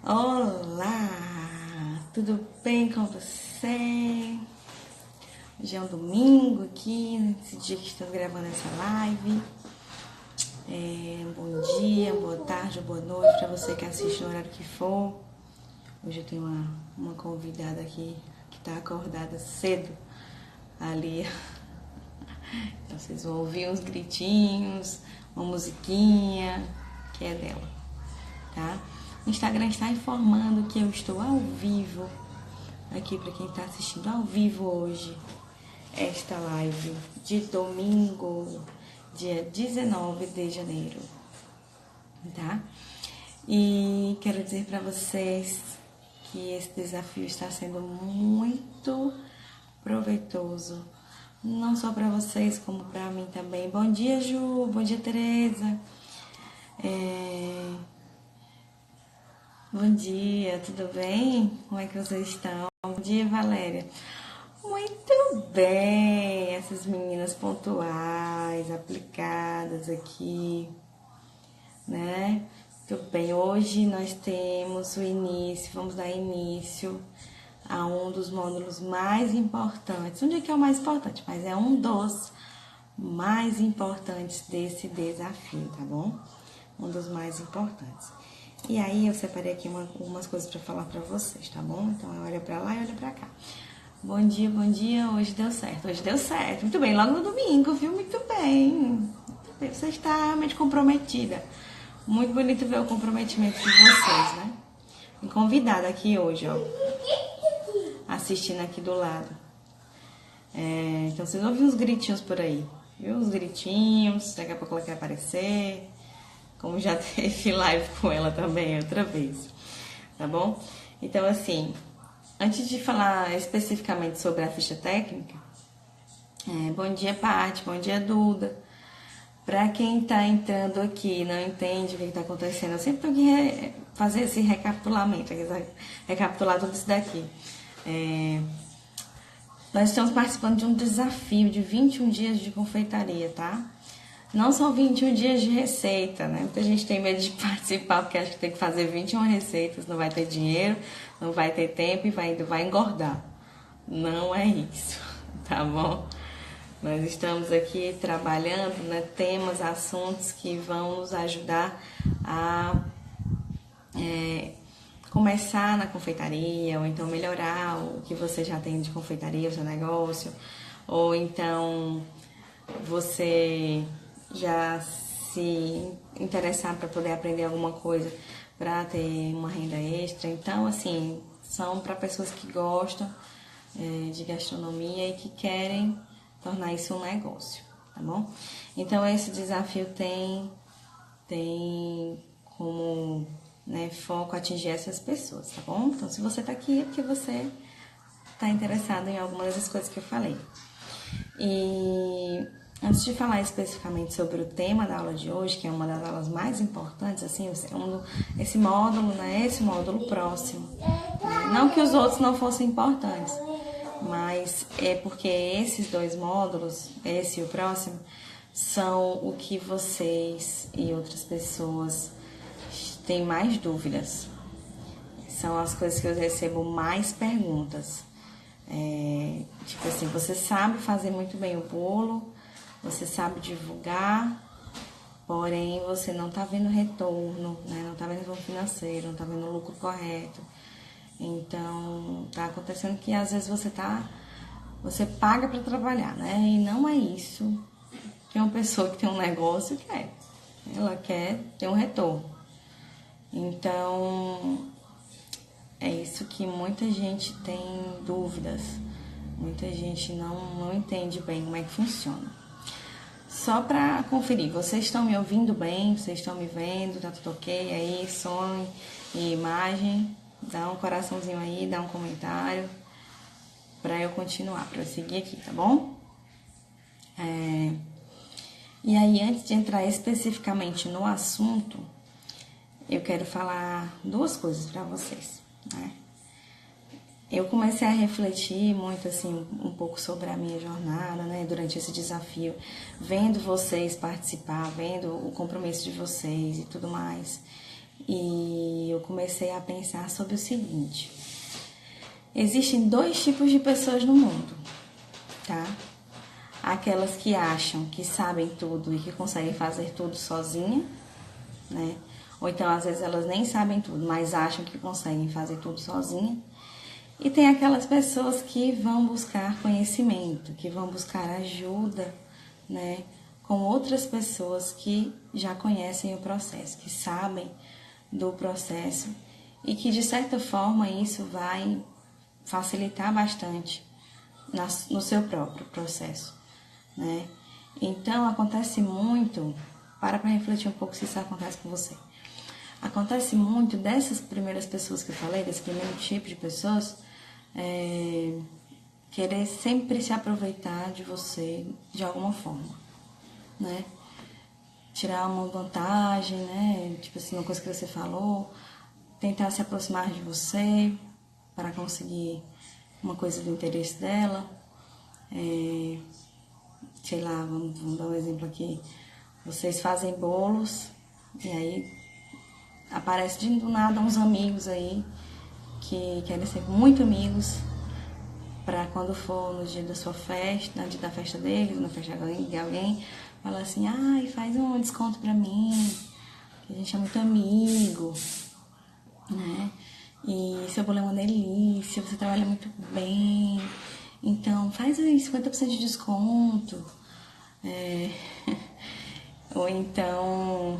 Olá, tudo bem com você? Hoje é um domingo aqui, nesse dia que estamos gravando essa live. Bom dia, boa tarde, boa noite para você que assiste no horário que for. Hoje eu tenho uma convidada aqui que está acordada cedo ali. Então vocês vão ouvir uns gritinhos, uma musiquinha que é dela, tá? O Instagram está informando que eu estou ao vivo aqui para quem está assistindo ao vivo hoje esta live de domingo, dia 19 de janeiro, tá? E quero dizer para vocês que esse desafio está sendo muito proveitoso, não só para vocês como para mim também. Bom dia, Ju, bom dia, Tereza. Bom dia, tudo bem? Como é que vocês estão? Bom dia, Valéria. Muito bem, essas meninas pontuais, aplicadas aqui, né? Muito bem, hoje nós temos o início, vamos dar início a um dos módulos mais importantes. Não digo que é o mais importante, mas é um dos mais importantes desse desafio, tá bom? Um dos mais importantes. E aí eu separei aqui algumas coisas para falar para vocês, tá bom? Então olha para lá e olha para cá. Bom dia, hoje deu certo, muito bem, logo no domingo, viu? Muito bem, você está realmente comprometida, muito bonito ver o comprometimento de vocês, né? Me convidada aqui hoje, ó, assistindo aqui do lado, então vocês ouvem uns gritinhos por aí, viu? Uns gritinhos, daqui a pouco ela quer aparecer, como já teve live com ela também outra vez, tá bom? Então assim, antes de falar especificamente sobre a ficha técnica, bom dia, Paty, bom dia, Duda. Para quem está entrando aqui e não entende o que está acontecendo, eu sempre tenho que fazer esse recapitulamento, recapitular tudo isso daqui. Nós estamos participando de um desafio de 21 dias de confeitaria, tá? Não são 21 dias de receita, né? Muita gente tem medo de participar porque acha que tem que fazer 21 receitas, não vai ter dinheiro, não vai ter tempo e vai engordar. Não é isso, tá bom? Nós estamos aqui trabalhando, né, temas, assuntos que vão nos ajudar a começar na confeitaria, ou então melhorar o que você já tem de confeitaria, o seu negócio, ou então você já se interessar para poder aprender alguma coisa para ter uma renda extra. Então, assim, são para pessoas que gostam de gastronomia e que querem tornar isso um negócio, tá bom? Então, esse desafio tem como, né, foco atingir essas pessoas, tá bom? Então, se você tá aqui é porque você tá interessado em alguma dessas coisas que eu falei. E antes de falar especificamente sobre o tema da aula de hoje, que é uma das aulas mais importantes, assim, esse módulo, né, esse módulo próximo, não que os outros não fossem importantes, mas é porque esses dois módulos, esse e o próximo, são o que vocês e outras pessoas têm mais dúvidas. São as coisas que eu recebo mais perguntas. Tipo assim, você sabe fazer muito bem o bolo, você sabe divulgar, porém você não tá vendo retorno, né? Não tá vendo retorno financeiro, não tá vendo o lucro correto. Então, tá acontecendo que às vezes você paga para trabalhar, né? E não é isso que uma pessoa que tem um negócio quer. Ela quer ter um retorno. Então, é isso que muita gente tem dúvidas. Muita gente não entende bem como é que funciona. Só para conferir, vocês estão me ouvindo bem? Vocês estão me vendo? Tá tudo ok aí? Som e imagem? Dá um coraçãozinho aí, dá um comentário para eu continuar, para eu seguir aqui, tá bom? E aí, antes de entrar especificamente no assunto, eu quero falar duas coisas para vocês, né? Eu comecei a refletir muito, assim, um pouco sobre a minha jornada, né, durante esse desafio, vendo vocês participar, vendo o compromisso de vocês e tudo mais. E eu comecei a pensar sobre o seguinte: existem dois tipos de pessoas no mundo, tá? Aquelas que acham que sabem tudo e que conseguem fazer tudo sozinha, né? Ou então, às vezes, elas nem sabem tudo, mas acham que conseguem fazer tudo sozinha. E tem aquelas pessoas que vão buscar conhecimento, que vão buscar ajuda, né? Com outras pessoas que já conhecem o processo, que sabem do processo e que, de certa forma, isso vai facilitar bastante no seu próprio processo, né? Então, acontece muito, para refletir um pouco se isso acontece com você. Acontece muito dessas primeiras pessoas que eu falei, desse primeiro tipo de pessoas, querer sempre se aproveitar de você de alguma forma, né? Tirar uma vantagem, né? Tipo assim, uma coisa que você falou, tentar se aproximar de você para conseguir uma coisa do interesse dela. Sei lá, vamos dar um exemplo aqui. Vocês fazem bolos e aí aparece do nada uns amigos aí que querem ser muito amigos para quando for no dia da sua festa, no dia da festa deles, na festa de alguém, fala assim: ai, faz um desconto pra mim, que a gente é muito amigo, né? E seu bolo é uma delícia, você trabalha muito bem, então faz aí 50% de desconto. Ou então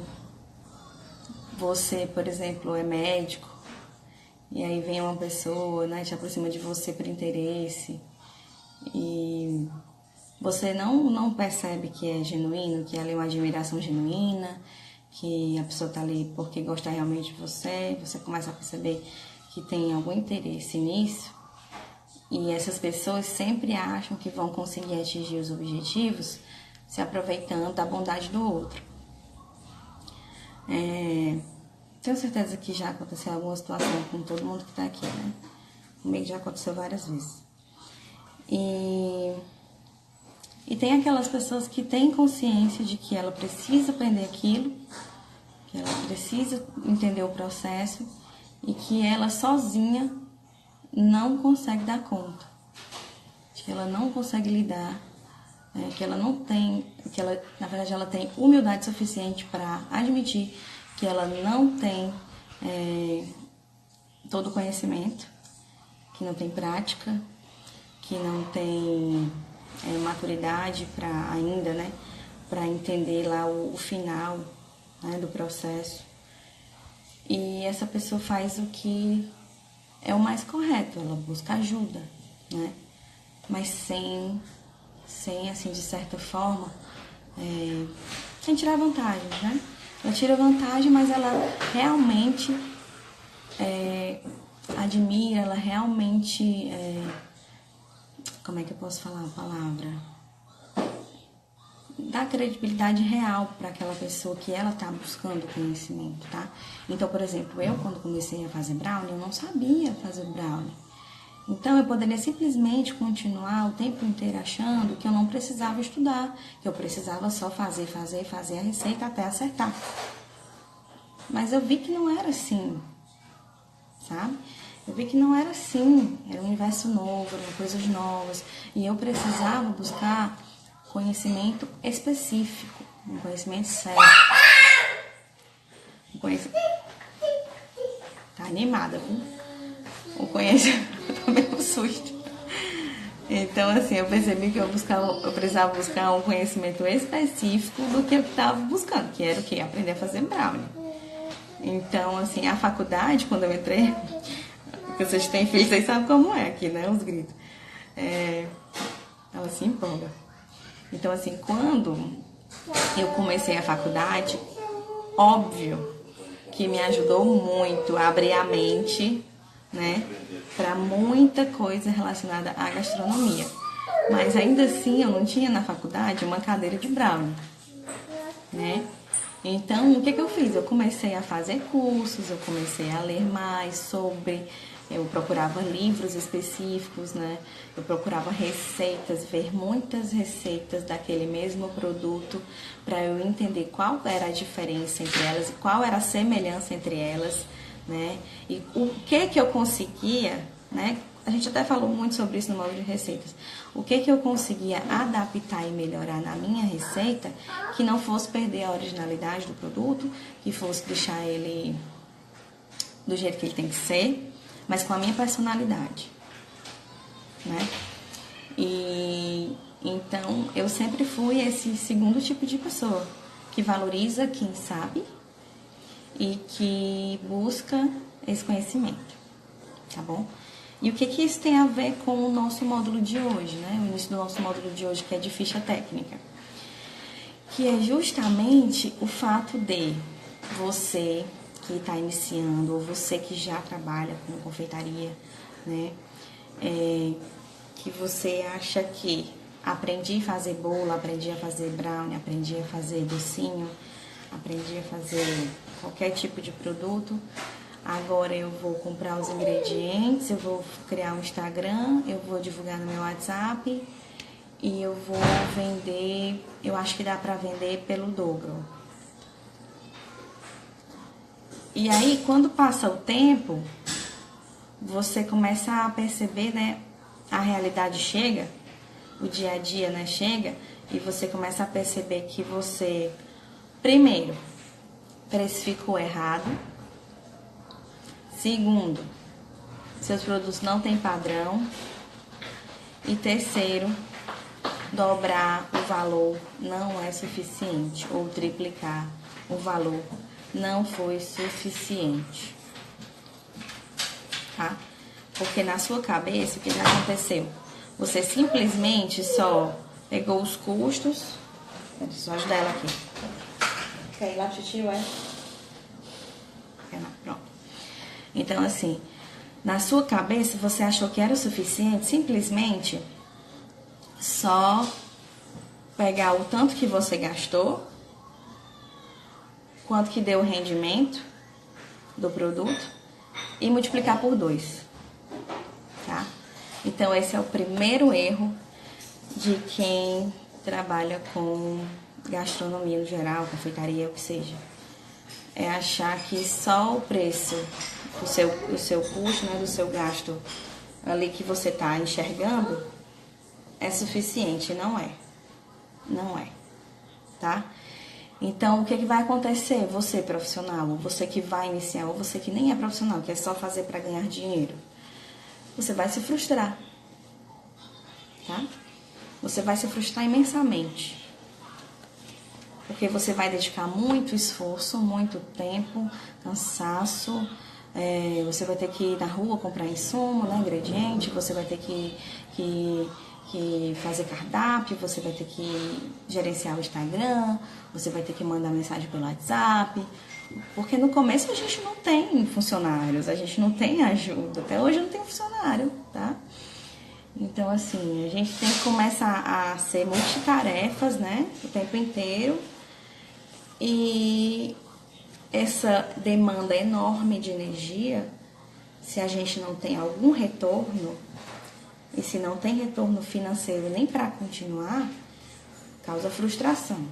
você, por exemplo, é médico e aí vem uma pessoa, né, te aproxima de você por interesse e você não percebe que é genuíno, que ela é uma admiração genuína, que a pessoa tá ali porque gosta realmente de você, você começa a perceber que tem algum interesse nisso. E essas pessoas sempre acham que vão conseguir atingir os objetivos se aproveitando da bondade do outro. Tenho certeza que já aconteceu alguma situação com todo mundo que tá aqui, né? Comigo já aconteceu várias vezes. E tem aquelas pessoas que têm consciência de que ela precisa aprender aquilo, que ela precisa entender o processo e que ela sozinha não consegue dar conta, que ela não consegue lidar, que ela não tem, que ela, na verdade, ela tem humildade suficiente para admitir que ela não tem todo o conhecimento, que não tem prática, que não tem maturidade para ainda, né, para entender lá o final, né, do processo. E essa pessoa faz o que é o mais correto, ela busca ajuda, né, mas sem assim, de certa forma, sem tirar vantagem, né? Ela tira vantagem, mas ela realmente admira, ela realmente, como é que eu posso falar a palavra? Dá credibilidade real para aquela pessoa que ela está buscando conhecimento, tá? Então, por exemplo, eu quando comecei a fazer brownie, eu não sabia fazer brownie. Então, eu poderia simplesmente continuar o tempo inteiro achando que eu não precisava estudar, que eu precisava só fazer a receita até acertar. Mas eu vi que não era assim, sabe? Eu vi que não era assim, era um universo novo, eram coisas novas, e eu precisava buscar conhecimento específico, um conhecimento sério. Tá animada, viu? O conhecimento, eu tomei um susto. Então, assim, eu percebi que eu precisava buscar um conhecimento específico do que eu estava buscando, que era o quê? Aprender a fazer brownie. Então, assim, a faculdade, quando eu entrei, porque vocês têm filhos, vocês sabem como é aqui, né? Os gritos. Ela se empolga. Então, assim, quando eu comecei a faculdade, óbvio que me ajudou muito a abrir a mente, né, para muita coisa relacionada à gastronomia. Mas ainda assim, eu não tinha na faculdade uma cadeira de brownie, né? Então, o que eu fiz? Eu comecei a fazer cursos, eu comecei a ler mais sobre, eu procurava livros específicos, né? Eu procurava receitas, ver muitas receitas daquele mesmo produto para eu entender qual era a diferença entre elas e qual era a semelhança entre elas, né? E o que eu conseguia, né? A gente até falou muito sobre isso no módulo de receitas. O que eu conseguia adaptar e melhorar na minha receita que não fosse perder a originalidade do produto, que fosse deixar ele do jeito que ele tem que ser, mas com a minha personalidade, né? E então eu sempre fui esse segundo tipo de pessoa que valoriza quem sabe e que busca esse conhecimento, tá bom? E o que isso tem a ver com o nosso módulo de hoje, né? O início do nosso módulo de hoje, que é de ficha técnica. Que é justamente o fato de você que está iniciando, ou você que já trabalha com confeitaria, né? Que você acha que aprendi a fazer bolo, aprendi a fazer brownie, aprendi a fazer docinho, aprendi a fazer qualquer tipo de produto. Agora eu vou comprar os ingredientes, eu vou criar um Instagram, eu vou divulgar no meu WhatsApp e eu vou vender, eu acho que dá pra vender pelo dobro. E aí, quando passa o tempo, você começa a perceber, né, a realidade chega, o dia a dia, né, chega, e você começa a perceber que você, primeiro, precificou errado. Segundo, seus produtos não têm padrão. E terceiro, dobrar o valor não é suficiente, ou triplicar o valor não foi suficiente, tá? Porque na sua cabeça, o que já aconteceu? Você simplesmente só pegou os custos. Deixa eu ajudar ela aqui. Quer ir lá pro tio, é? Quer lá, pronto. Então, assim, na sua cabeça, você achou que era o suficiente simplesmente só pegar o tanto que você gastou, quanto que deu o rendimento do produto e multiplicar por 2, tá? Então, esse é o primeiro erro de quem trabalha com gastronomia no geral, confeitaria, o que seja. É achar que só o preço, o seu custo, né, do seu gasto ali que você está enxergando é suficiente. Não é. Não é, tá? Então, o que vai acontecer? Você profissional, ou você que vai iniciar, ou você que nem é profissional, que é só fazer para ganhar dinheiro, você vai se frustrar, tá? Você vai se frustrar imensamente. Porque você vai dedicar muito esforço, muito tempo, cansaço, você vai ter que ir na rua comprar insumo, né, ingrediente, você vai ter que fazer cardápio, você vai ter que gerenciar o Instagram, você vai ter que mandar mensagem pelo WhatsApp, porque no começo a gente não tem funcionários, a gente não tem ajuda, até hoje não tem funcionário, tá? Então, assim, a gente tem que começar a ser multitarefas, né, o tempo inteiro. E essa demanda enorme de energia, se a gente não tem algum retorno, e se não tem retorno financeiro nem para continuar, causa frustração.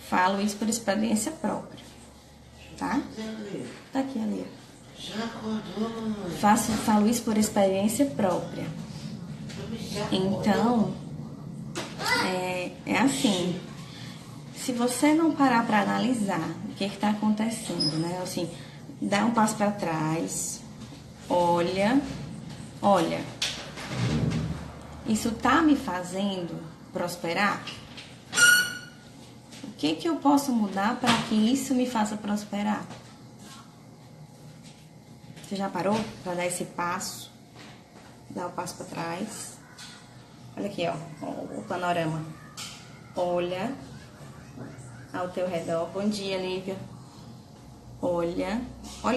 Falo isso por experiência própria, tá? Tá aqui, ali. Já acordou, mamãe? Falo isso por experiência própria. Então, é assim, se você não parar para analisar o que está acontecendo, né? Assim, dá um passo para trás, olha, isso tá me fazendo prosperar? O que eu posso mudar para que isso me faça prosperar? Você já parou para dar esse passo? Dá o passo para trás. Olha aqui, ó, o panorama. Olha ao teu redor. Bom dia, Lívia. Olha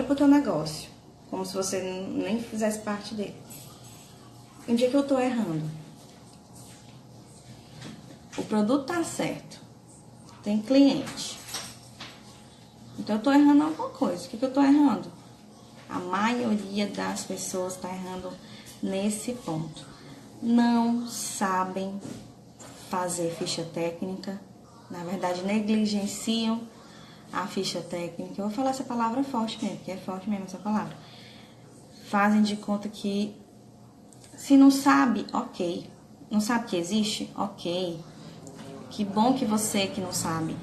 pro teu negócio, como se você nem fizesse parte dele. Onde é que eu tô errando? O produto tá certo, tem cliente. Então eu tô errando alguma coisa. O que eu tô errando? A maioria das pessoas tá errando nesse ponto. Não sabem fazer ficha técnica. Na verdade, negligenciam a ficha técnica. Eu vou falar essa palavra forte mesmo, porque é forte mesmo essa palavra. Fazem de conta que se não sabe, ok. Não sabe que existe? Ok. Que bom que você que não sabe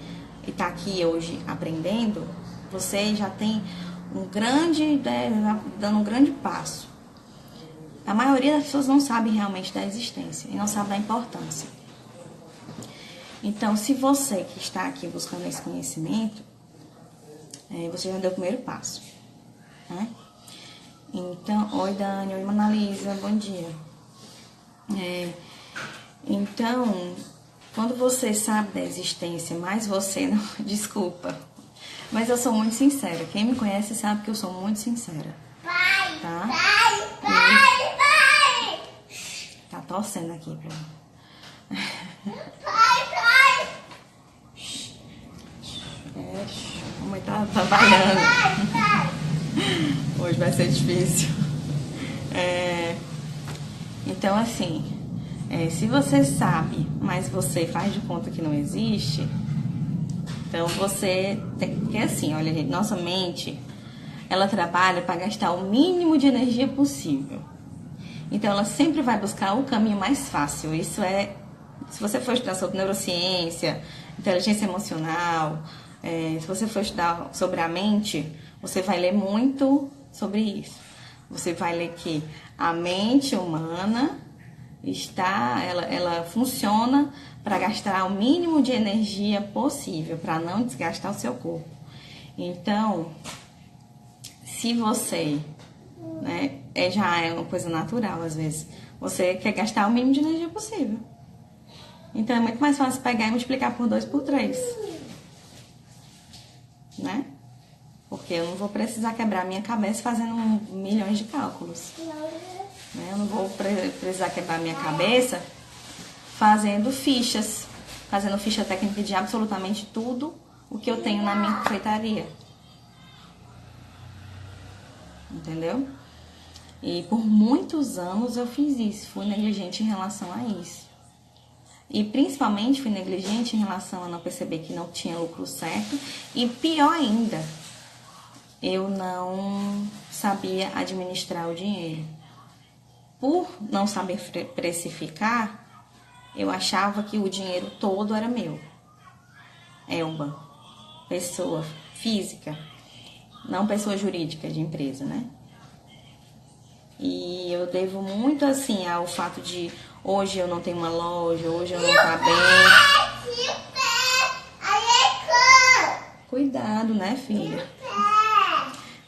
e tá aqui hoje aprendendo, você já tem dando um grande passo. A maioria das pessoas não sabe realmente da existência e não sabe da importância. Então, se você que está aqui buscando esse conhecimento, você já deu o primeiro passo, né? Então, oi Dani, oi Monalisa, bom dia. Então, quando você sabe da existência, mas você não... Desculpa, mas eu sou muito sincera. Quem me conhece sabe que eu sou muito sincera. Tá? Tá torcendo aqui pra mim. A mãe tá trabalhando. Hoje vai ser difícil. Então, assim, se você sabe, mas você faz de conta que não existe, então você tem que, assim, olha, gente, nossa mente, ela trabalha para gastar o mínimo de energia possível. Então, ela sempre vai buscar o caminho mais fácil. Isso se você for estudar sobre neurociência, inteligência emocional, se você for estudar sobre a mente, você vai ler muito sobre isso. Você vai ler que a mente humana ela funciona para gastar o mínimo de energia possível, para não desgastar o seu corpo. Então, se você, né, já é uma coisa natural às vezes, você quer gastar o mínimo de energia possível. Então, é muito mais fácil pegar e multiplicar por 2, por 3. Né? Porque eu não vou precisar quebrar minha cabeça fazendo milhões de cálculos. Né? Eu não vou precisar quebrar minha cabeça fazendo ficha técnica de absolutamente tudo o que eu tenho na minha confeitaria. Entendeu? E por muitos anos eu fiz isso, fui negligente em relação a isso. E principalmente fui negligente em relação a não perceber que não tinha lucro certo. E pior ainda, eu não sabia administrar o dinheiro. Por não saber precificar, eu achava que o dinheiro todo era meu. Elba, pessoa física, não pessoa jurídica de empresa, né? E eu devo muito assim ao fato de hoje eu não tenho uma loja, hoje eu não tá bem. Cuidado, né, filha?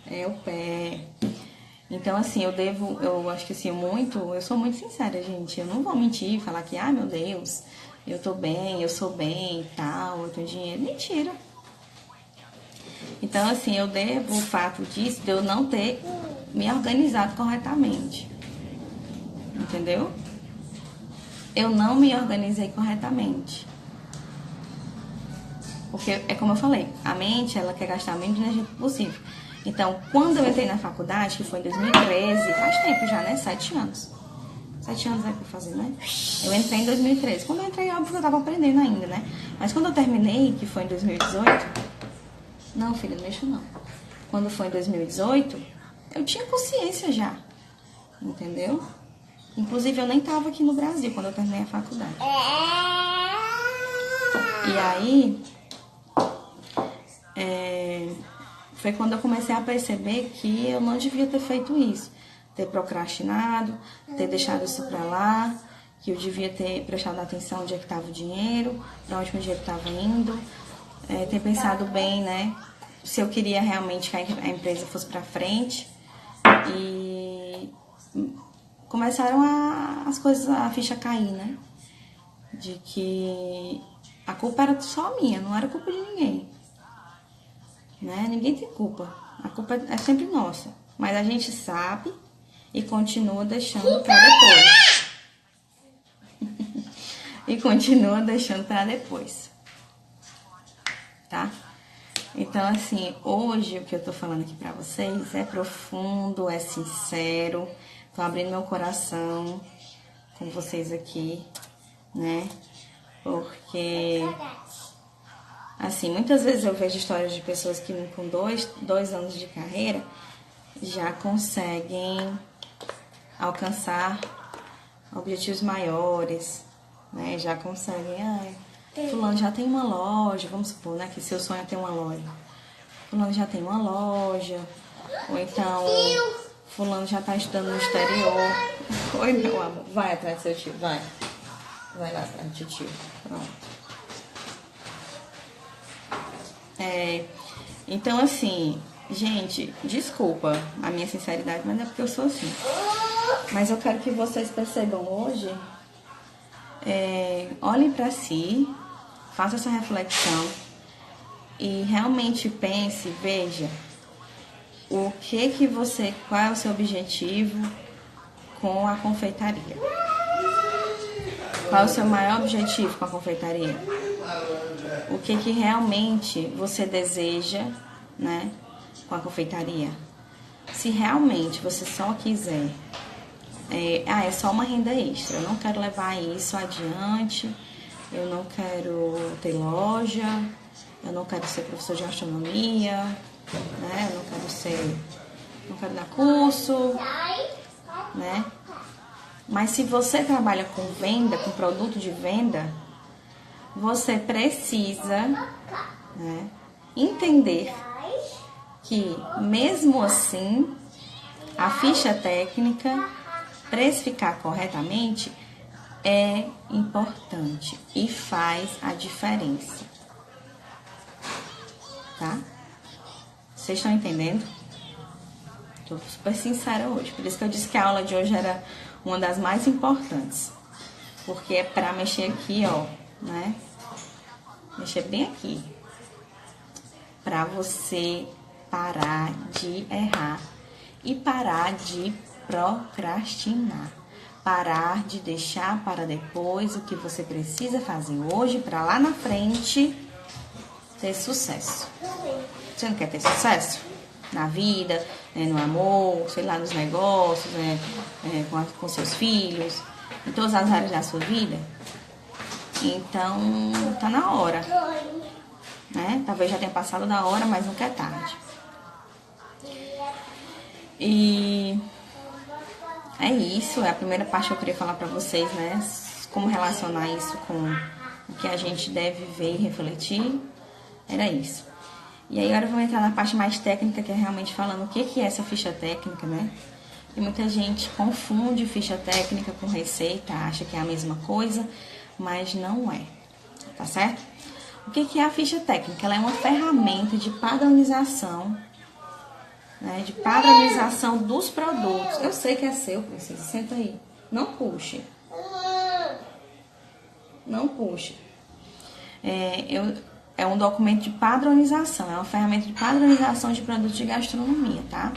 É o pé. Então, assim, eu acho que assim, eu sou muito sincera, gente. Eu não vou mentir e falar que, meu Deus, eu tô bem, eu sou bem e tal, eu tenho dinheiro. Mentira. Então, assim, eu devo o fato disso, de eu não ter me organizado corretamente. Entendeu? Eu não me organizei corretamente. Porque, é como eu falei, a mente, ela quer gastar o mínimo de energia possível. Então, quando eu entrei na faculdade, que foi em 2013, faz tempo já, né? 7 anos. 7 anos é pra fazer, né? Eu entrei em 2013. Quando eu entrei, óbvio que eu tava aprendendo ainda, né? Mas quando eu terminei, que foi em 2018... Não, filha, não mexa não. Quando foi em 2018, eu tinha consciência já. Entendeu? Inclusive, eu nem tava aqui no Brasil quando eu terminei a faculdade. E aí... foi quando eu comecei a perceber que eu não devia ter feito isso. Ter procrastinado, ter deixado isso pra lá, que eu devia ter prestado atenção onde é que estava o dinheiro, pra onde o dinheiro estava indo, ter pensado bem, né, se eu queria realmente que a empresa fosse pra frente. E começaram as coisas, a ficha cair, né, de que a culpa era só minha, não era culpa de ninguém. Né? Ninguém tem culpa. A culpa é sempre nossa. Mas a gente sabe e continua deixando para depois. E continua deixando para depois. tá? Então, assim, hoje o que eu tô falando aqui pra vocês é profundo, é sincero. Tô abrindo meu coração com vocês aqui, né? Porque, assim, muitas vezes eu vejo histórias de pessoas que com dois anos de carreira já conseguem alcançar objetivos maiores, né? Já conseguem, fulano já tem uma loja, vamos supor, né, que seu sonho é ter uma loja. Fulano já tem uma loja, ou então fulano já tá estudando no exterior. Oi, meu amor, vai atrás do seu tio, vai. Vai lá atrás do tio, pronto. Então, assim, gente, desculpa a minha sinceridade, mas é porque eu sou assim. Mas eu quero que vocês percebam hoje, olhem pra si, façam essa reflexão e realmente pense, veja qual é o seu objetivo com a confeitaria. Qual é o seu maior objetivo com a confeitaria? O que realmente você deseja, né, com a confeitaria? Se realmente você só quiser, é só uma renda extra, eu não quero levar isso adiante, eu não quero ter loja, eu não quero ser professor de gastronomia, né, não quero dar curso, né? Mas se você trabalha com venda, com produto de venda, você precisa, né, entender que mesmo assim a ficha técnica, precificar corretamente, é importante e faz a diferença, tá? Vocês estão entendendo? Tô super sincera hoje, por isso que eu disse que a aula de hoje era uma das mais importantes, porque é pra mexer aqui, ó, né? Mexer bem aqui, pra você parar de errar e parar de procrastinar, parar de deixar para depois o que você precisa fazer hoje para lá na frente ter sucesso. Você não quer ter sucesso na vida, né, no amor, sei lá, nos negócios, né, com seus filhos, em todas as áreas da sua vida? Então tá na hora, né? Talvez já tenha passado da hora, mas nunca é tarde. E é isso, é a primeira parte que eu queria falar pra vocês, né? Como relacionar isso com o que a gente deve ver e refletir. Era isso. E aí agora eu vou entrar na parte mais técnica, que é realmente falando o que é essa ficha técnica, né? E muita gente confunde ficha técnica com receita, acha que é a mesma coisa, mas não é, tá certo? O que é a ficha técnica? Ela é uma ferramenta de padronização, né? De padronização dos produtos. Eu sei que é seu, princesa, senta aí. Não puxe. Não puxe. É um documento de padronização, é uma ferramenta de padronização de produtos de gastronomia, tá?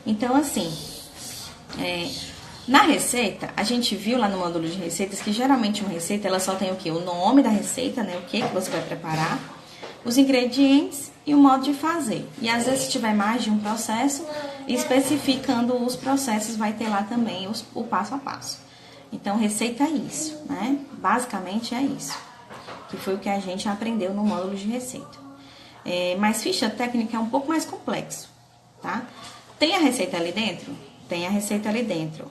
Então, assim, na receita, a gente viu lá no módulo de receitas que geralmente uma receita, ela só tem o quê? O nome da receita, né? O que você vai preparar, os ingredientes e o modo de fazer. E às vezes, se tiver mais de um processo, especificando os processos, vai ter lá também o passo a passo. Então, receita é isso, né? Basicamente é isso, que foi o que a gente aprendeu no módulo de receita. Mas ficha técnica é um pouco mais complexo, tá? Tem a receita ali dentro? Tem a receita ali dentro.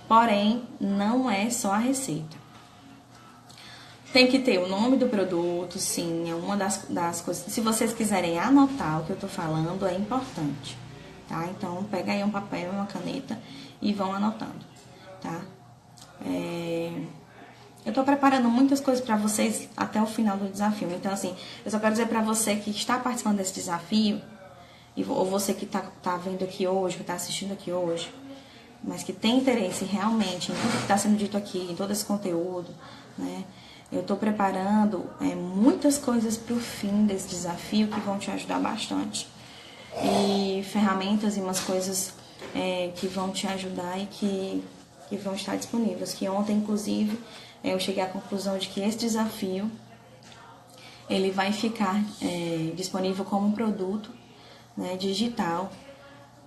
Porém, não é só a receita. Tem que ter o nome do produto, sim, é uma das coisas. Se vocês quiserem anotar o que eu tô falando, é importante, tá? Então, pega aí um papel e uma caneta e vão anotando, tá? Eu tô preparando muitas coisas pra vocês até o final do desafio. Então, assim, eu só quero dizer pra você que está participando desse desafio, ou você que tá vendo aqui hoje, que tá assistindo aqui hoje, mas que tem interesse realmente em tudo que tá sendo dito aqui, em todo esse conteúdo, né? Eu tô preparando muitas coisas pro fim desse desafio que vão te ajudar bastante. E ferramentas e umas coisas que vão te ajudar e que vão estar disponíveis. Que ontem, inclusive, eu cheguei à conclusão de que esse desafio, ele vai ficar disponível como produto, né, digital,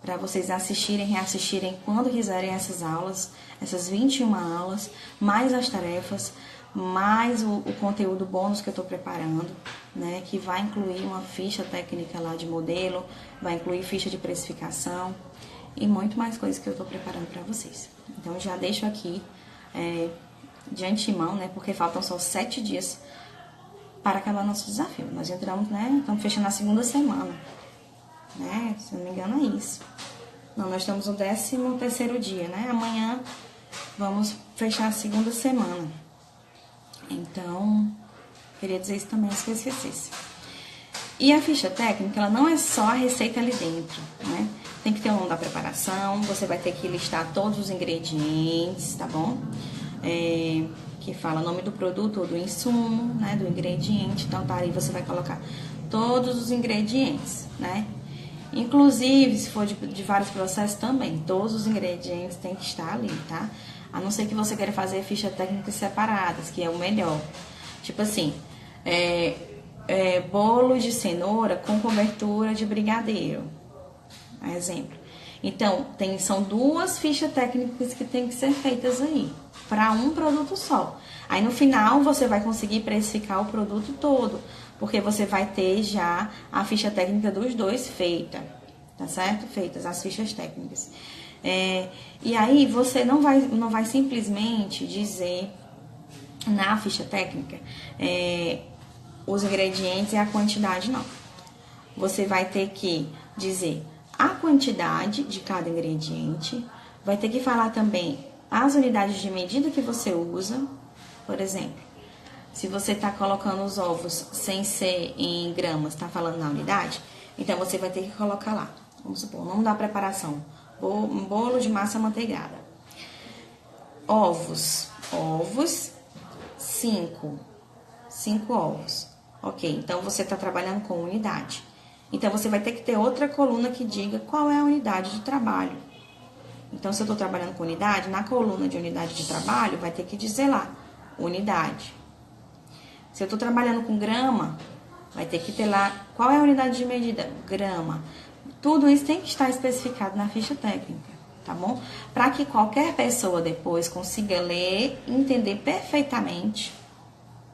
para vocês assistirem, reassistirem quando quiserem essas aulas, essas 21 aulas, mais as tarefas, mais o conteúdo bônus que eu estou preparando, né, que vai incluir uma ficha técnica lá de modelo, vai incluir ficha de precificação e muito mais coisas que eu estou preparando para vocês. Então, já deixo aqui de antemão, né, porque faltam só 7 dias para acabar nosso desafio. Nós entramos, né, estamos fechando a segunda semana, né, se não me engano é isso. Não, nós estamos no 13º dia, né, amanhã vamos fechar a segunda semana. Então, queria dizer isso também, se eu esquecesse. E a ficha técnica, ela não é só a receita ali dentro, né? Tem que ter o nome da preparação, você vai ter que listar todos os ingredientes, tá bom? Que fala o nome do produto ou do insumo, né? Do ingrediente, então tá aí, você vai colocar todos os ingredientes, né? Inclusive, se for de vários processos também, todos os ingredientes tem que estar ali, tá? A não ser que você queira fazer fichas técnicas separadas, que é o melhor. Tipo assim, bolo de cenoura com cobertura de brigadeiro. Exemplo. Então, são 2 fichas técnicas que tem que ser feitas aí, para um produto só. Aí no final você vai conseguir precificar o produto todo, porque você vai ter já a ficha técnica dos 2 feita, tá certo? Feitas as fichas técnicas. E aí você não vai simplesmente dizer na ficha técnica os ingredientes e a quantidade, não. Você vai ter que dizer a quantidade de cada ingrediente, vai ter que falar também as unidades de medida que você usa. Por exemplo, se você está colocando os ovos sem ser em gramas, está falando na unidade, então você vai ter que colocar lá, vamos supor, o nome da preparação, bolo de massa amanteigada. Ovos, 5 ovos. Ok, então você está trabalhando com unidade. Então, você vai ter que ter outra coluna que diga qual é a unidade de trabalho. Então, se eu estou trabalhando com unidade, na coluna de unidade de trabalho, vai ter que dizer lá, unidade. Se eu estou trabalhando com grama, vai ter que ter lá, qual é a unidade de medida? Grama. Tudo isso tem que estar especificado na ficha técnica, tá bom? Para que qualquer pessoa depois consiga ler e entender perfeitamente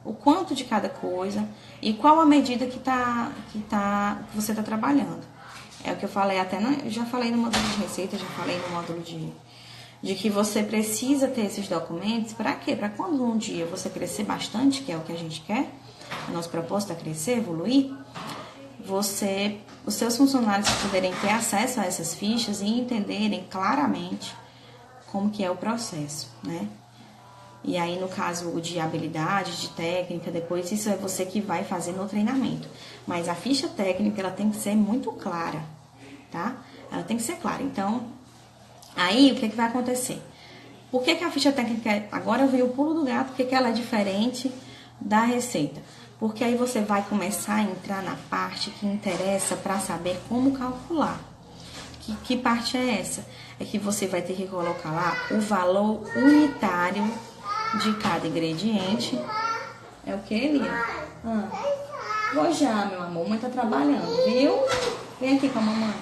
o quanto de cada coisa e qual a medida que você está trabalhando. É o que eu falei até, já falei no módulo de receita, já falei no módulo de que você precisa ter esses documentos. Para quê? Para quando um dia você crescer bastante, que é o que a gente quer, o nosso propósito é crescer, evoluir, os seus funcionários poderem ter acesso a essas fichas e entenderem claramente como que é o processo, né? E aí, no caso de habilidade, de técnica, depois isso é você que vai fazer no treinamento. Mas a ficha técnica, ela tem que ser muito clara, tá? Ela tem que ser clara. Então, aí, o que vai acontecer? Por que a ficha técnica, agora eu vi o pulo do gato, por que ela é diferente da receita? Porque aí você vai começar a entrar na parte que interessa para saber como calcular. Que parte é essa? É que você vai ter que colocar lá o valor unitário de cada ingrediente. É o que, Lia? Vou já, meu amor. Mãe tá trabalhando, viu? Vem aqui com a mamãe.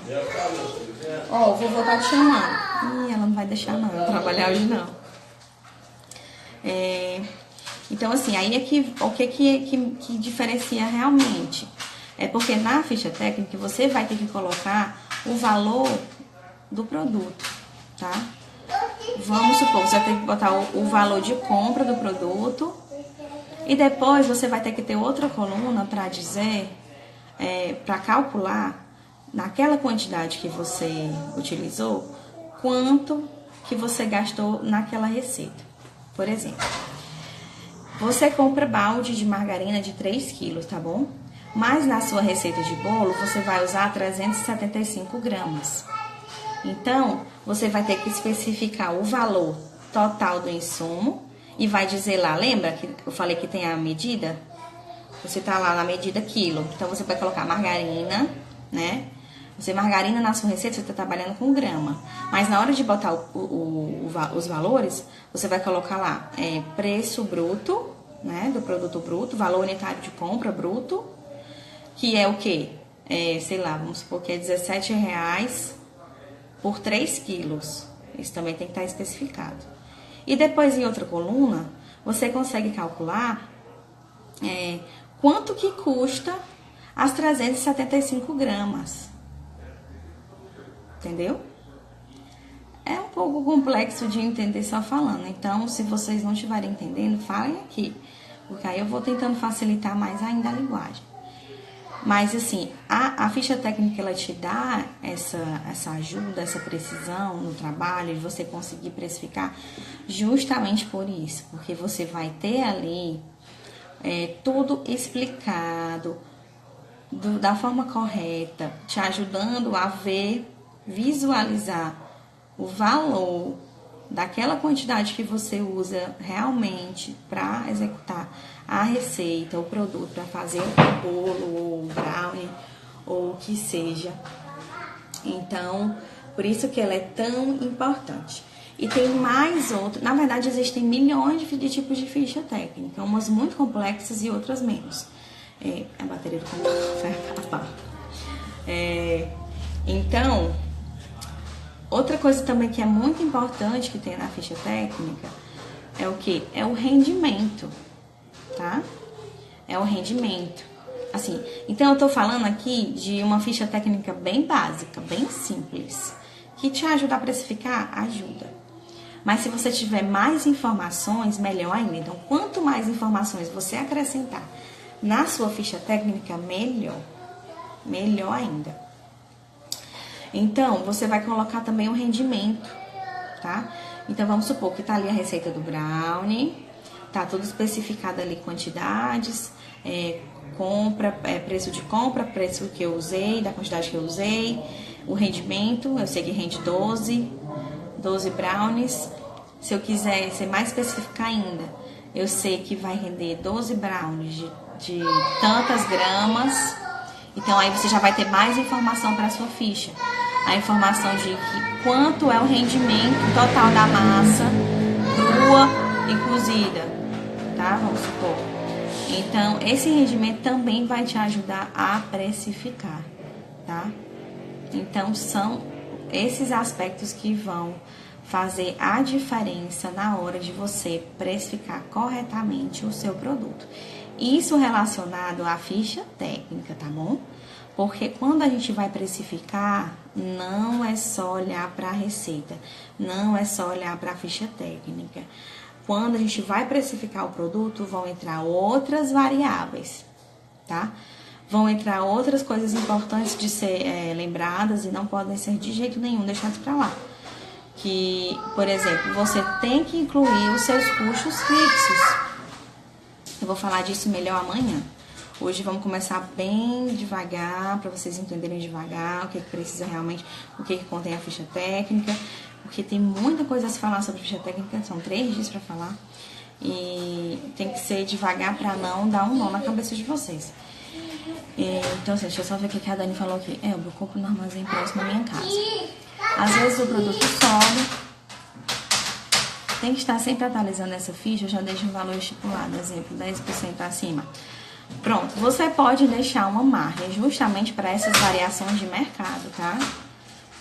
Ó, o vovô tá te chamando. Ih, ela não vai deixar não trabalhar hoje não. Então, assim, aí é que o que diferencia realmente? É porque na ficha técnica você vai ter que colocar o valor do produto, tá? Vamos supor, você vai ter que botar o valor de compra do produto e depois você vai ter que ter outra coluna para dizer, para calcular naquela quantidade que você utilizou, quanto que você gastou naquela receita. Por exemplo, você compra balde de margarina de 3 quilos, tá bom? Mas na sua receita de bolo, você vai usar 375 gramas. Então, você vai ter que especificar o valor total do insumo e vai dizer lá, lembra que eu falei que tem a medida? Você tá lá na medida quilo. Então, você vai colocar margarina, né? Margarina na sua receita, você está trabalhando com grama. Mas na hora de botar os valores, você vai colocar lá preço bruto, né, do produto bruto, valor unitário de compra bruto, que é o quê? Sei lá, vamos supor que é R$17 por 3 quilos. Isso também tem que estar especificado. E depois, em outra coluna, você consegue calcular quanto que custa as 375 gramas. Entendeu? É um pouco complexo de entender só falando. Então, se vocês não estiverem entendendo, falem aqui. Porque aí eu vou tentando facilitar mais ainda a linguagem. Mas, assim, a ficha técnica, ela te dá essa ajuda, essa precisão no trabalho, de você conseguir precificar justamente por isso. Porque você vai ter ali tudo explicado da forma correta, te ajudando a ver, visualizar o valor daquela quantidade que você usa realmente para executar a receita, o produto, para fazer o bolo, ou o brownie, ou o que seja. Então, por isso que ela é tão importante. E tem mais outro, na verdade existem milhões de tipos de ficha técnica, umas muito complexas e outras menos. A bateria do computador vai acabar. Então, outra coisa também que é muito importante que tem na ficha técnica é o que? É o rendimento, tá? É o rendimento. Assim, então eu tô falando aqui de uma ficha técnica bem básica, bem simples, que te ajuda a precificar, ajuda. Mas se você tiver mais informações, melhor ainda. Então, quanto mais informações você acrescentar na sua ficha técnica, melhor. Melhor ainda. Então, você vai colocar também o rendimento, tá? Então, vamos supor que tá ali a receita do brownie, tá tudo especificado ali, quantidades, preço de compra, preço que eu usei, da quantidade que eu usei, o rendimento, eu sei que rende 12 brownies. Se eu quiser ser mais específica ainda, eu sei que vai render 12 brownies de tantas gramas. Então, aí você já vai ter mais informação para a sua ficha. A informação de quanto é o rendimento total da massa crua e cozida, tá? Vamos supor. Então, esse rendimento também vai te ajudar a precificar, tá? Então, são esses aspectos que vão fazer a diferença na hora de você precificar corretamente o seu produto. Isso relacionado à ficha técnica, tá bom? Porque quando a gente vai precificar, não é só olhar para a receita, não é só olhar para a ficha técnica. Quando a gente vai precificar o produto, vão entrar outras variáveis, tá? Vão entrar outras coisas importantes de ser lembradas e não podem ser de jeito nenhum deixadas para lá. Que, por exemplo, você tem que incluir os seus custos fixos. Eu vou falar disso melhor amanhã. Hoje vamos começar bem devagar, para vocês entenderem devagar o que precisa realmente, o que contém a ficha técnica, porque tem muita coisa a se falar sobre ficha técnica, são 3 dias para falar, e tem que ser devagar para não dar um nó na cabeça de vocês. Então, assim, deixa eu só ver o que a Dani falou aqui. Eu compro no armazém próximo à minha casa. Às vezes o produto sobe, tem que estar sempre atualizando essa ficha, eu já deixo um valor estipulado, exemplo, 10% acima. Pronto, você pode deixar uma margem justamente para essas variações de mercado, tá?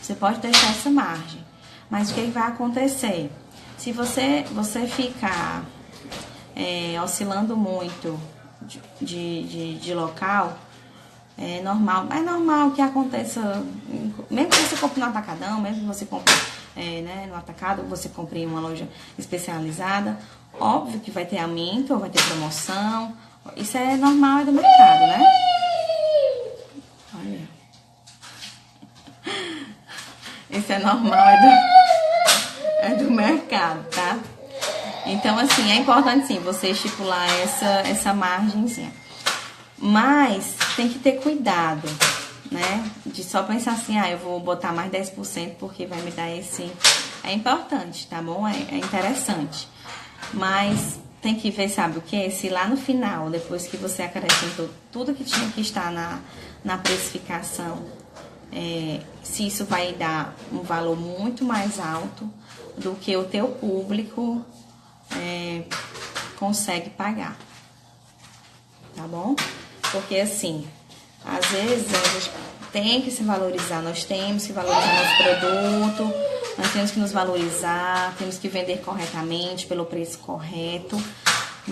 Você pode deixar essa margem. Mas o que vai acontecer? Se você ficar oscilando muito de local, é normal que aconteça, mesmo que você compre no atacadão, mesmo que você compre no atacado, você compre em uma loja especializada, óbvio que vai ter aumento ou vai ter promoção. Isso é normal, é do mercado, né? Olha. Isso é normal, é do mercado, tá? Então, assim, é importante, sim, você estipular essa margenzinha. Mas tem que ter cuidado, né? De só pensar assim, eu vou botar mais 10% porque vai me dar esse... É importante, tá bom? É interessante. Mas... tem que ver, sabe o que? Se lá no final, depois que você acrescentou tudo que tinha que estar na precificação, se isso vai dar um valor muito mais alto do que o teu público consegue pagar, tá bom? Porque assim, às vezes a gente tem que se valorizar, nós temos que valorizar nosso produto, nós temos que nos valorizar, temos que vender corretamente, pelo preço correto,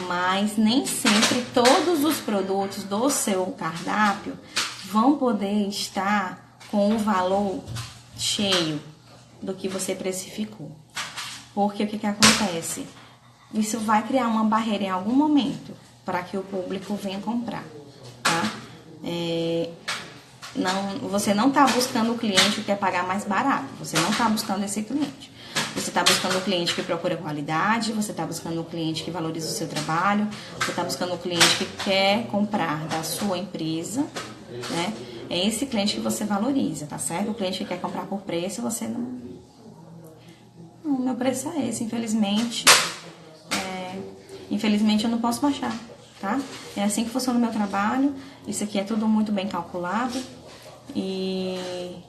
mas nem sempre todos os produtos do seu cardápio vão poder estar com o valor cheio do que você precificou. Porque o que acontece? Isso vai criar uma barreira em algum momento para que o público venha comprar, tá? Você não está buscando o cliente que quer pagar mais barato, você não está buscando esse cliente. Você está buscando o cliente que procura qualidade, você está buscando o cliente que valoriza o seu trabalho, você está buscando o cliente que quer comprar da sua empresa, né? É esse cliente que você valoriza, tá certo? O cliente que quer comprar por preço, você não... Não, meu preço é esse, infelizmente. Infelizmente eu não posso baixar, tá? É assim que funciona o meu trabalho, isso aqui é tudo muito bem calculado e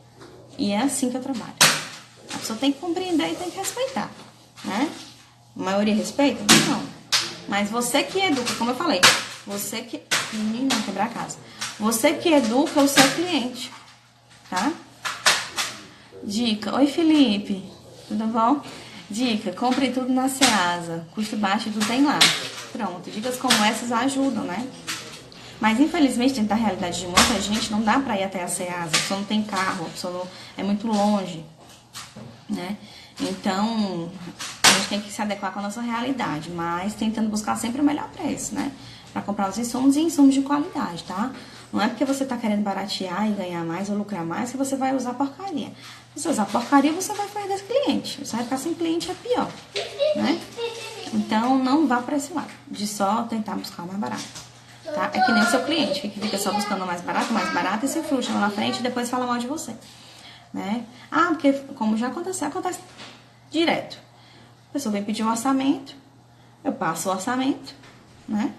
é assim que eu trabalho. A pessoa tem que compreender e tem que respeitar, né? A maioria respeita? Não. Mas você que educa, como eu falei, você que... Não, quebrar a casa. Você que educa o seu cliente, tá? Dica. Oi, Felipe. Tudo bom? Dica. Compre tudo na Ceasa. Custo baixo tudo tem lá. Pronto. Dicas como essas ajudam, né? Mas, infelizmente, dentro da realidade de muita gente, não dá pra ir até a Ceasa. A pessoa não tem carro, a pessoa não... é muito longe, né? Então, a gente tem que se adequar com a nossa realidade, mas tentando buscar sempre o melhor preço, né? Pra comprar os insumos e insumos de qualidade, tá? Não é porque você tá querendo baratear e ganhar mais ou lucrar mais que você vai usar porcaria. Se você usar porcaria, você vai perder esse cliente. Você vai ficar sem cliente, é pior, né? Então, não vá pra esse lado, de só tentar buscar o mais barato, tá? É que nem o seu cliente, que fica só buscando o mais barato, e se frustra lá na frente e depois fala mal de você, né? Ah, porque, como já acontece direto. A pessoa vem pedir um orçamento, eu passo o orçamento, né?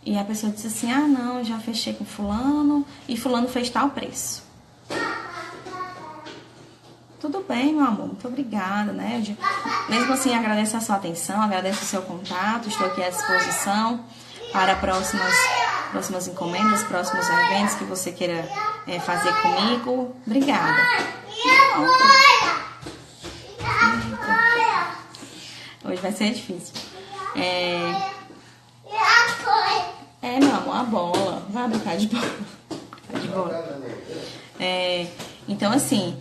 E a pessoa diz assim, ah, não, já fechei com fulano, e fulano fez tal preço. Tudo bem, meu amor, muito obrigada, né? Mesmo assim, agradeço a sua atenção, agradeço o seu contato, estou aqui à disposição para próximas encomendas, próximos eventos que você queira fazer comigo. Obrigada. Hoje vai ser difícil. Meu amor, a bola. Vai brincar de bola. Então, assim,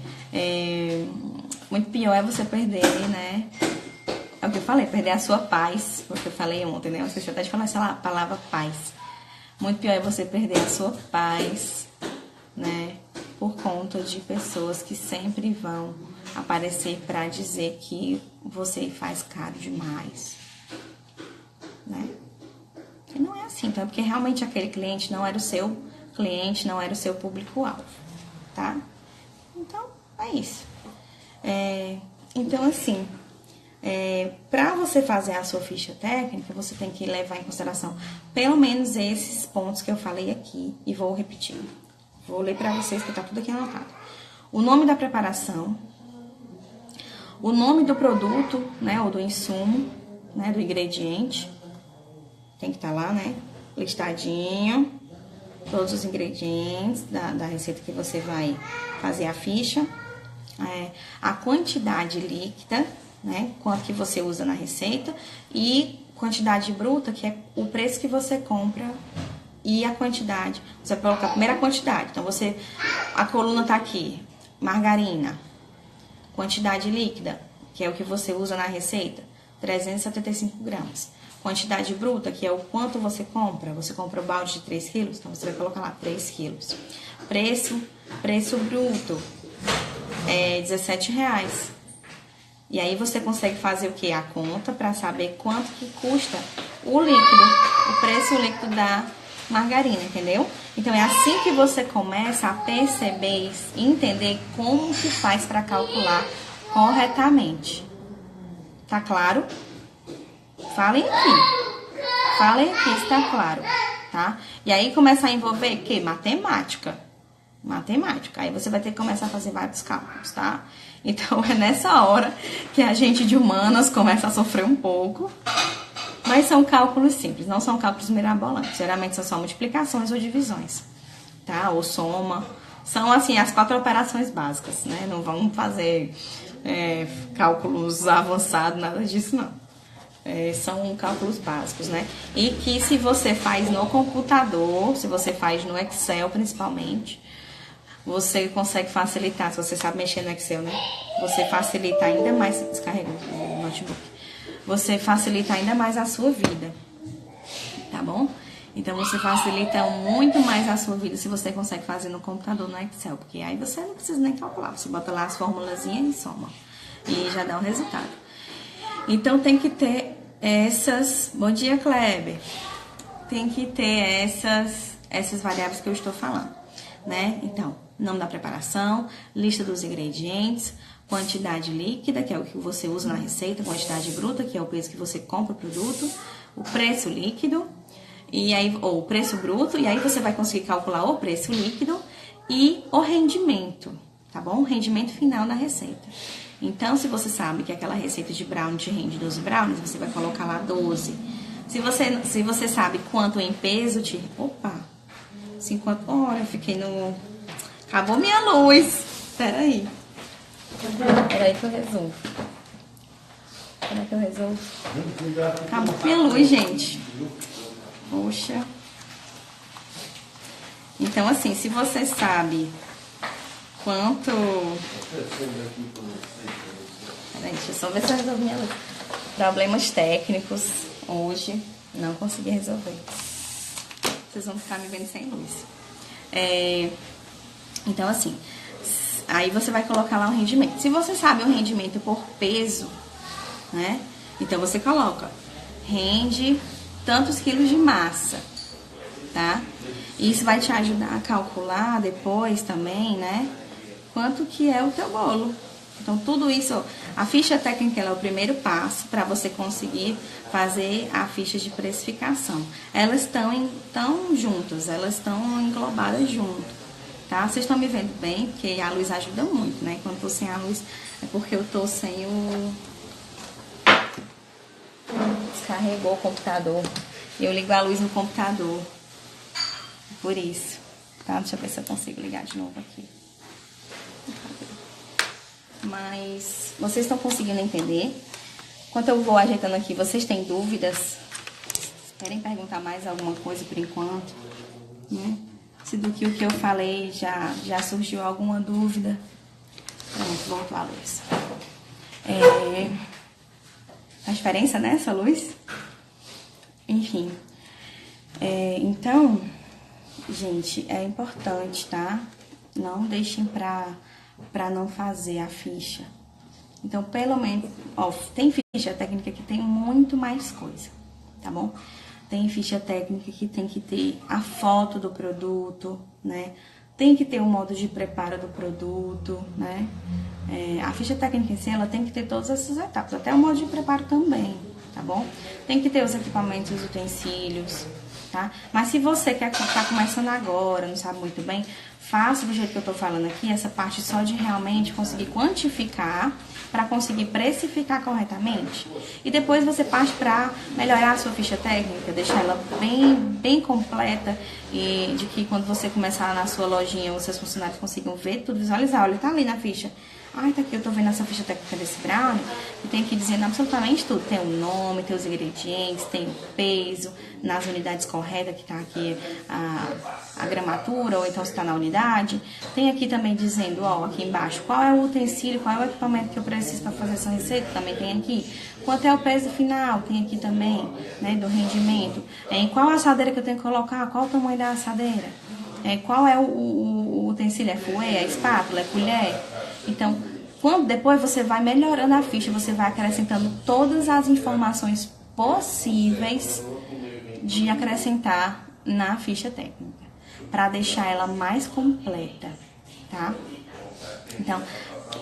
muito pior é você perder, né? É o que eu falei, perder a sua paz. Porque eu falei ontem, né? Eu esqueci até de falar essa palavra paz. Muito pior é você perder a sua paz, né? Por conta de pessoas que sempre vão aparecer pra dizer que você faz caro demais, né? E não é assim, então é porque realmente aquele cliente não era o seu cliente, não era o seu público-alvo, tá? Então, é isso. Então, assim, para você fazer a sua ficha técnica, você tem que levar em consideração pelo menos esses pontos que eu falei aqui e vou repetir. Vou ler para vocês que tá tudo aqui anotado. O nome da preparação, o nome do produto, né, ou do insumo, né, do ingrediente, tem que estar lá, né, listadinho, todos os ingredientes da receita que você vai fazer a ficha, a quantidade líquida, né, quanto que você usa na receita, e quantidade bruta, que é o preço que você compra, e a quantidade. Você vai colocar a primeira quantidade. Então, a coluna tá aqui, margarina, quantidade líquida, que é o que você usa na receita, 375 gramas. Quantidade bruta, que é o quanto você compra o balde de 3 quilos, então você vai colocar lá 3 quilos. Preço bruto, R$17. E aí você consegue fazer o que? A conta para saber quanto que custa o líquido, o preço líquido da margarina, entendeu? Então é assim que você começa a perceber e entender como que faz para calcular corretamente. Tá claro? Falem aqui se tá claro, tá? E aí começa a envolver o quê? Matemática. Aí você vai ter que começar a fazer vários cálculos, tá? Então é nessa hora que a gente de humanas começa a sofrer um pouco, Mas são cálculos simples, não são cálculos mirabolantes. Geralmente são só multiplicações ou divisões, tá? Ou soma. São, assim, as 4 operações básicas, né? Não vamos fazer cálculos avançados, nada disso, não. São cálculos básicos, né? E que se você faz no computador, se você faz no Excel principalmente, você consegue facilitar, se você sabe mexer no Excel, né? Você facilita ainda mais, descarrega o notebook, você facilita ainda mais a sua vida, tá bom? Então, você facilita muito mais a sua vida se você consegue fazer no computador, no Excel, porque aí você não precisa nem calcular, você bota lá as formulazinhas e soma, e já dá o resultado. Então, tem que ter essas... Bom dia, Kleber! Tem que ter essas variáveis que eu estou falando, né? Então, nome da preparação, lista dos ingredientes, quantidade líquida, que é o que você usa na receita, quantidade bruta, que é o peso que você compra o produto, o preço líquido, e aí, ou o preço bruto, e aí você vai conseguir calcular o preço líquido e o rendimento, tá bom? O rendimento final da receita. Então, se você sabe que aquela receita de brownie te rende 12 brownies, você vai colocar lá 12. Se você sabe quanto em peso te... Opa! 50... Olha, eu fiquei no... Acabou minha luz. Peraí que eu resolvo. Será que eu resolvo? Acabou minha luz, gente. Poxa. Então, assim, se você sabe quanto... Peraí, deixa eu só ver se eu resolvo minha luz. Problemas técnicos hoje. Não consegui resolver. Vocês vão ficar me vendo sem luz. Então, assim, aí você vai colocar lá o rendimento. Se você sabe o rendimento por peso, né? Então, você coloca, rende tantos quilos de massa, tá? Isso vai te ajudar a calcular depois também, né? Quanto que é o teu bolo. Então, tudo isso, a ficha técnica ela é o primeiro passo para você conseguir fazer a ficha de precificação. Elas estão juntas, elas estão englobadas junto, tá? Vocês estão me vendo bem, porque a luz ajuda muito, né? Quando eu tô sem a luz, é porque eu tô sem o... Descarregou o computador. Eu ligo a luz no computador. Por isso, tá? Deixa eu ver se eu consigo ligar de novo aqui. Mas vocês estão conseguindo entender? Enquanto eu vou ajeitando aqui, vocês têm dúvidas? Querem perguntar mais alguma coisa por enquanto? Né? Se do que o que eu falei já surgiu alguma dúvida? Pronto, voltou a luz. Faz diferença, né, essa luz? Enfim. Então, gente, é importante, tá? Não deixem pra não fazer a ficha. Então, pelo menos, ó, tem ficha técnica que tem muito mais coisa, tá bom? Tem ficha técnica que tem que ter a foto do produto, né? Tem que ter o modo de preparo do produto, né? A ficha técnica em si, ela tem que ter todas essas etapas, até o modo de preparo também, tá bom? Tem que ter os equipamentos, os utensílios, tá? Mas se você quer tá começando agora, não sabe muito bem, faça do jeito que eu tô falando aqui, essa parte só de realmente conseguir quantificar para conseguir precificar corretamente. E depois você parte para melhorar a sua ficha técnica, deixar ela bem completa e de que quando você começar na sua lojinha, os seus funcionários consigam ver tudo, visualizar. Olha, tá ali na ficha. Ai, tá aqui, eu tô vendo essa ficha técnica desse brownie e tem que dizer absolutamente tudo. Tem o nome, tem os ingredientes, tem o peso, nas unidades corretas, que tá aqui a gramatura, ou então se tá na unidade. Tem aqui também dizendo, ó, aqui embaixo, qual é o utensílio, qual é o equipamento que eu preciso para fazer essa receita, também tem aqui. Quanto é o peso final, tem aqui também, né, do rendimento. Qual a assadeira que eu tenho que colocar, qual o tamanho da assadeira. Qual é o utensílio, é fouet, é espátula, é colher. Então, depois você vai melhorando a ficha, você vai acrescentando todas as informações possíveis de acrescentar na ficha técnica, para deixar ela mais completa, tá? Então,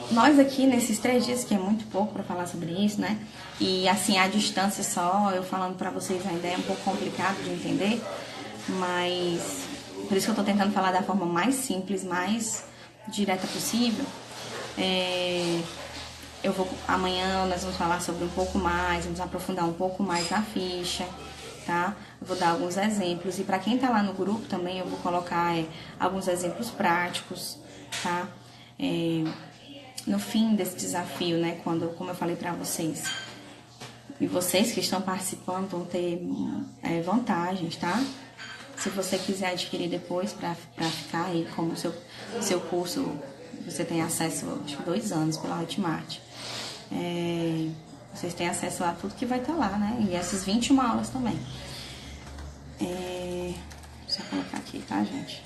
nós aqui nesses 3 dias, que é muito pouco para falar sobre isso, né? E assim, a distância só, eu falando para vocês ainda é um pouco complicado de entender, mas por isso que eu tô tentando falar da forma mais simples, mais direta possível. Amanhã nós vamos falar sobre um pouco mais, vamos aprofundar um pouco mais na ficha, tá? Eu vou dar alguns exemplos, e para quem tá lá no grupo também eu vou colocar alguns exemplos práticos, tá? No fim desse desafio, né, como eu falei para vocês, e vocês que estão participando vão ter vantagens, tá? Se você quiser adquirir depois para ficar aí como seu curso, você tem acesso, acho que 2 anos pela Hotmart. Vocês têm acesso a tudo que vai estar lá, né? E essas 21 aulas também. Deixa eu colocar aqui, tá, gente?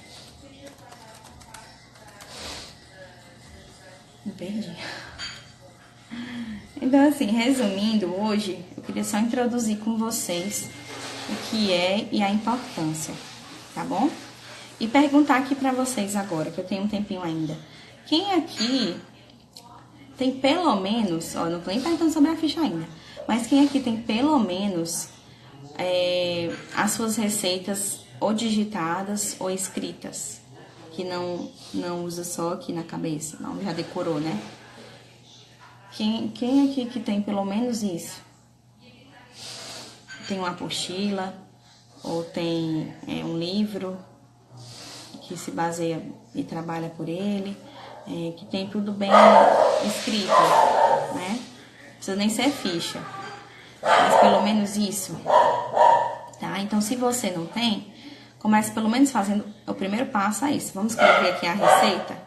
Me perdi. Então, assim, resumindo, hoje eu queria só introduzir com vocês o que é e a importância, tá bom? E perguntar aqui pra vocês agora, que eu tenho um tempinho ainda. Quem aqui tem pelo menos, ó, não tô nem perguntando sobre a ficha ainda, mas quem aqui tem pelo menos as suas receitas ou digitadas ou escritas, que não usa só aqui na cabeça, não, já decorou, né? Quem aqui que tem pelo menos isso? Tem uma apostila ou tem um livro que se baseia e trabalha por ele, que tem tudo bem escrito, né? Não precisa nem ser ficha, mas pelo menos isso, tá? Então, se você não tem, comece pelo menos fazendo o primeiro passo a isso. Vamos escrever aqui a receita?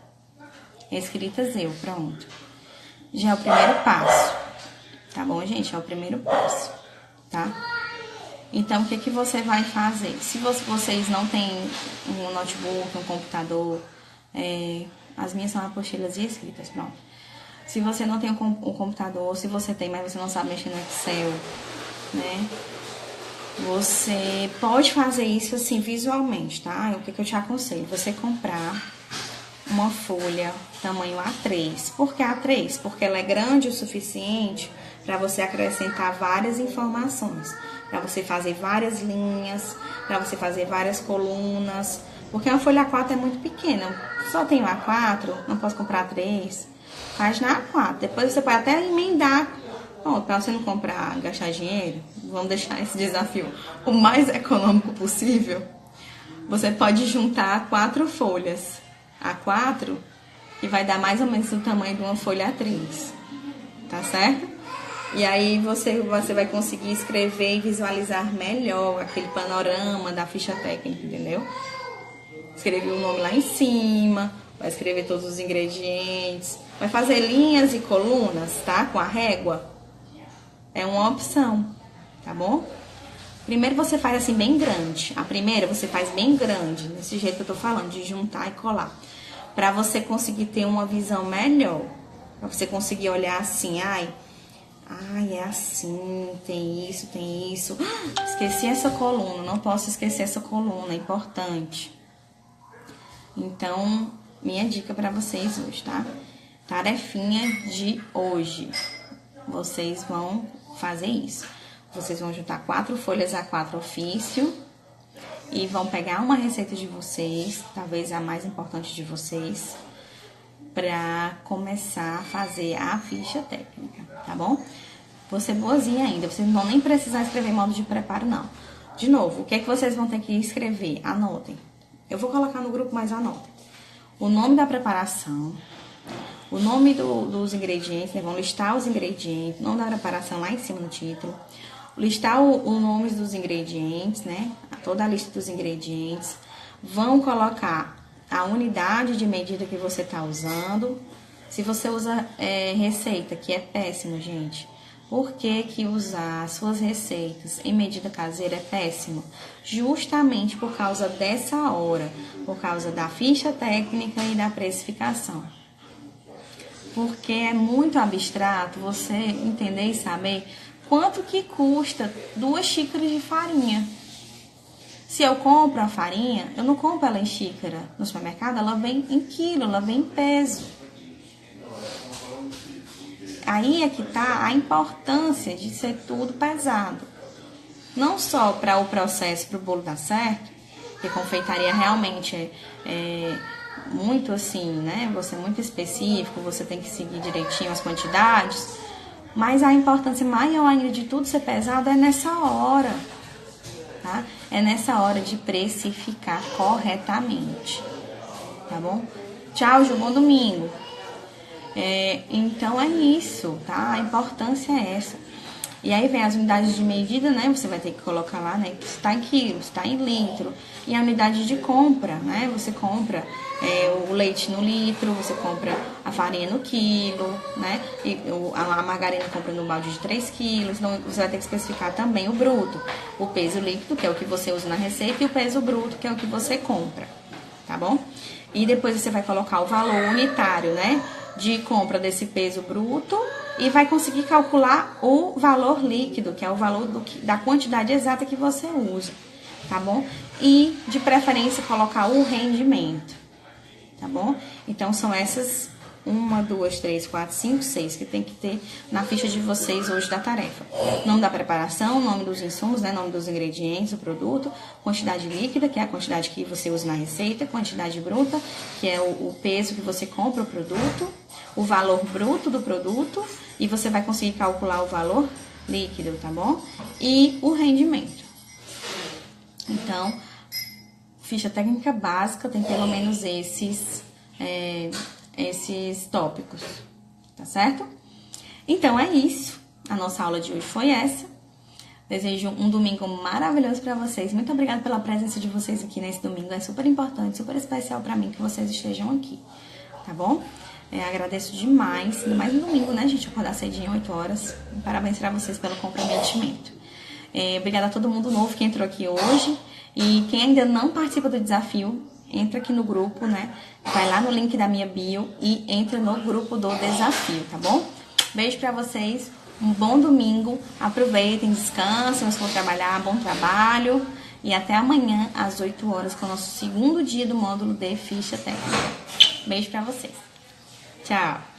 Escritas pronto. Já é o primeiro passo, tá bom, gente? É o primeiro passo, tá? Então, o que você vai fazer? Se vocês não têm um notebook, um computador, as minhas são apostilas e escritas, pronto. Se você não tem um computador, se você tem, mas você não sabe mexer no Excel, né? Você pode fazer isso assim visualmente, tá? O que eu te aconselho? Você comprar uma folha tamanho A3. Por que A3? Porque ela é grande o suficiente para você acrescentar várias informações, para você fazer várias linhas, para você fazer várias colunas, porque uma folha A4 é muito pequena. Só tenho A4, não posso comprar A3. Faz na A4. Depois você pode até emendar. Bom, para você não comprar, gastar dinheiro, vamos deixar esse desafio o mais econômico possível. Você pode juntar 4 folhas A4 e vai dar mais ou menos o tamanho de uma folha A3, tá certo? E aí você vai conseguir escrever e visualizar melhor aquele panorama da ficha técnica, entendeu? Escrever o nome lá em cima, vai escrever todos os ingredientes, vai fazer linhas e colunas, tá? Com a régua. É uma opção, tá bom? Primeiro você faz assim bem grande. A primeira você faz bem grande, desse jeito que eu tô falando, de juntar e colar. Pra você conseguir ter uma visão melhor. Pra você conseguir olhar assim, ai, é assim, tem isso, tem isso. Esqueci essa coluna, não posso esquecer essa coluna, é importante. Então, minha dica pra vocês hoje, tá? Tarefinha de hoje. Vocês vão fazer isso. Vocês vão juntar 4 folhas A4 ofício e vão pegar uma receita de vocês, talvez a mais importante de vocês, pra começar a fazer a ficha técnica, tá bom? Vou ser boazinha ainda, vocês não vão nem precisar escrever modo de preparo, não. De novo, o que é que vocês vão ter que escrever? Anotem. Eu vou colocar no grupo, mas anotem. O nome da preparação, o nome dos ingredientes, né? Vão listar os ingredientes, o nome da preparação lá em cima no título. Listar o nome dos ingredientes, né? Toda a lista dos ingredientes. Vão colocar a unidade de medida que você está usando. Se você usa receita, que é péssimo, gente. Por que usar suas receitas em medida caseira é péssimo? Justamente por causa dessa hora, por causa da ficha técnica e da precificação. Porque é muito abstrato você entender e saber quanto que custa 2 xícaras de farinha. Se eu compro a farinha, eu não compro ela em xícara. No supermercado, ela vem em quilo, ela vem em peso. Aí é que tá a importância de ser tudo pesado. Não só para o processo, para o bolo dar certo, porque confeitaria realmente muito assim, né? Você é muito específico, você tem que seguir direitinho as quantidades. Mas a importância maior ainda de tudo ser pesado é nessa hora, tá? É nessa hora de precificar corretamente, tá bom? Tchau, Ju, bom domingo. Então é isso, tá? A importância é essa. E aí vem as unidades de medida, né? Você vai ter que colocar lá, né? Que está em quilos, está em litro. E a unidade de compra, né? Você compra o leite no litro, você compra a farinha no quilo, né? E a margarina compra no balde de 3 quilos. Então, você vai ter que especificar também o bruto. O peso líquido, que é o que você usa na receita, e o peso bruto, que é o que você compra, tá bom? E depois você vai colocar o valor unitário, né? De compra desse peso bruto e vai conseguir calcular o valor líquido, que é o valor da quantidade exata que você usa, tá bom? E, de preferência, colocar o rendimento, tá bom? Então, são essas 1, 2, 3, 4, 5, 6 que tem que ter na ficha de vocês hoje da tarefa. Nome da preparação, nome dos insumos, né? Nome dos ingredientes, do produto, quantidade líquida, que é a quantidade que você usa na receita, quantidade bruta, que é o peso que você compra o produto, o valor bruto do produto, e você vai conseguir calcular o valor líquido, tá bom? E o rendimento. Então, ficha técnica básica tem pelo menos esses tópicos, tá certo? Então é isso. A nossa aula de hoje foi essa. Desejo um domingo maravilhoso para vocês. Muito obrigada pela presença de vocês aqui nesse domingo. É super importante, super especial para mim que vocês estejam aqui, tá bom? Agradeço demais, ainda mais no domingo, né, gente? Acordar cedinho, 8 horas. Parabéns para vocês pelo comprometimento. Obrigada a todo mundo novo que entrou aqui hoje. E quem ainda não participa do desafio, entra aqui no grupo, né? Vai lá no link da minha bio e entra no grupo do desafio, tá bom? Beijo pra vocês, um bom domingo, aproveitem, descansem, se for trabalhar, bom trabalho. E até amanhã, às 8 horas, que é o nosso segundo dia do módulo de ficha técnica. Beijo pra vocês. Tchau!